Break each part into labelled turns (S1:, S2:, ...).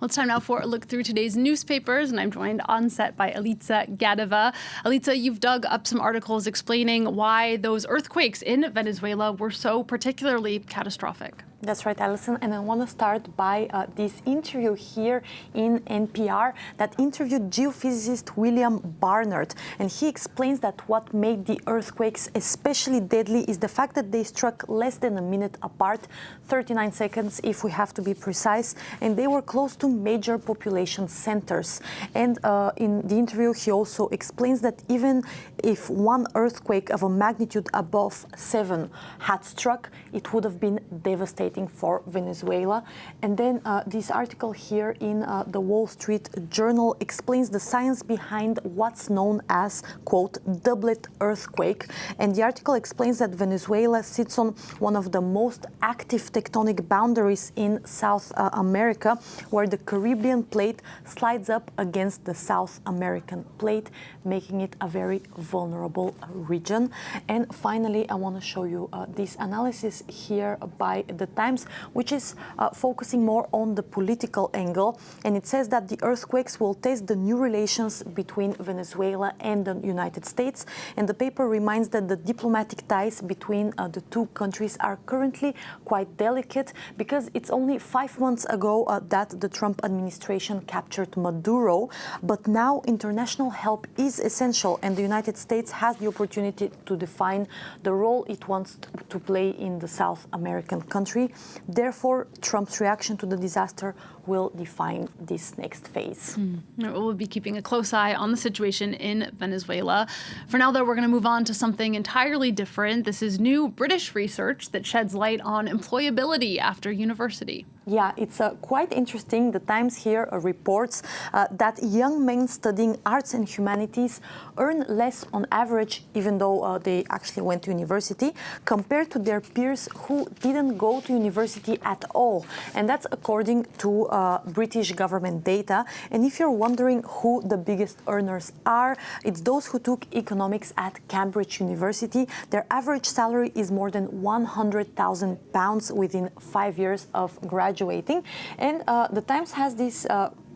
S1: Well, it's time now for a look through today's newspapers, and I'm joined on set by Alica Gadeva. Alica, you've dug up some articles explaining why those earthquakes in Venezuela were so particularly catastrophic.
S2: That's right, Alison, and I want to start by this interview here in NPR that interviewed geophysicist William Barnard, and he explains that what made the earthquakes especially deadly is the fact that they struck less than a minute apart, 39 seconds if we have to be precise, and they were close to major population centers. And in the interview, he also explains that even if one earthquake of a magnitude above 7 had struck, it would have been devastating for Venezuela. And then this article here in the Wall Street Journal explains the science behind what's known as, quote, doublet earthquake. And the article explains that Venezuela sits on one of the most active tectonic boundaries in South America, where the Caribbean plate slides up against the South American plate, making it a very vulnerable region. And finally, I want to show you this analysis here by the Times, which is focusing more on the political angle. And it says that the earthquakes will test the new relations between Venezuela and the United States. And the paper reminds that the diplomatic ties between the two countries are currently quite delicate, because it's only 5 months ago that the Trump administration captured Maduro. But now international help is essential, and the United States has the opportunity to define the role it wants to play in the South American country. Therefore, Trump's reaction to the disaster will define this next phase.
S1: We'll be keeping a close eye on the situation in Venezuela. For now, though, we're going to move on to something entirely different. This is new British research that sheds light on employability after university.
S2: Yeah, it's quite interesting. The Times here reports that young men studying arts and humanities earn less on average, even though they actually went to university, compared to their peers who didn't go to university at all. And that's according to British government data. And if you're wondering who the biggest earners are, it's those who took economics at Cambridge University. Their average salary is more than £100,000 within 5 years of graduating. And the Times has this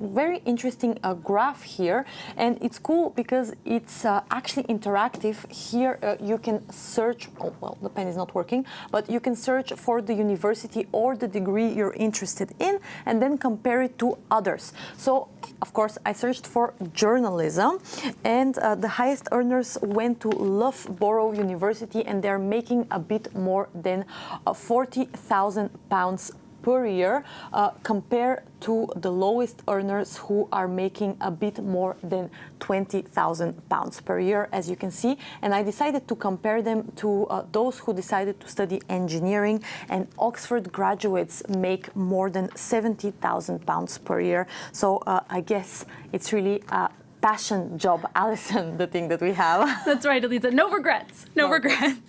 S2: very interesting graph here, and it's cool because it's actually interactive. Here you can search, oh well, the pen is not working, but you can search for the university or the degree you're interested in and then compare it to others. So of course I searched for journalism, and the highest earners went to Loughborough University, and they're making a bit more than £40,000 per year, compared to the lowest earners who are making a bit more than £20,000 per year, as you can see. And I decided to compare them to those who decided to study engineering, and Oxford graduates make more than £70,000 per year. So I guess it's really a passion job, Alison, the thing that we have.
S1: That's right, Alica. No regrets. No regrets.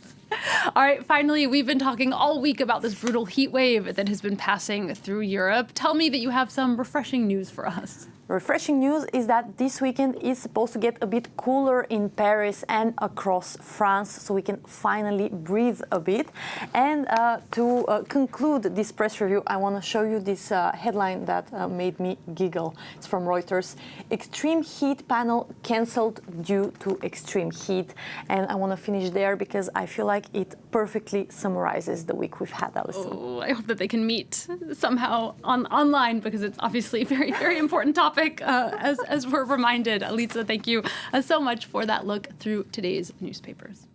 S1: All right, finally, we've been talking all week about this brutal heat wave that has been passing through Europe. Tell me that you have some refreshing news for us.
S2: Refreshing news is that this weekend is supposed to get a bit cooler in Paris and across France, so we can finally breathe a bit. And to conclude this press review, I want to show you this headline that made me giggle. It's from Reuters. Extreme heat panel cancelled due to extreme heat. And I want to finish there because I feel like it perfectly summarizes the week we've had, Alison.
S1: Oh, I hope that they can meet somehow online, because it's obviously a very, very important topic. As we're reminded. Alica, thank you so much for that look through today's newspapers.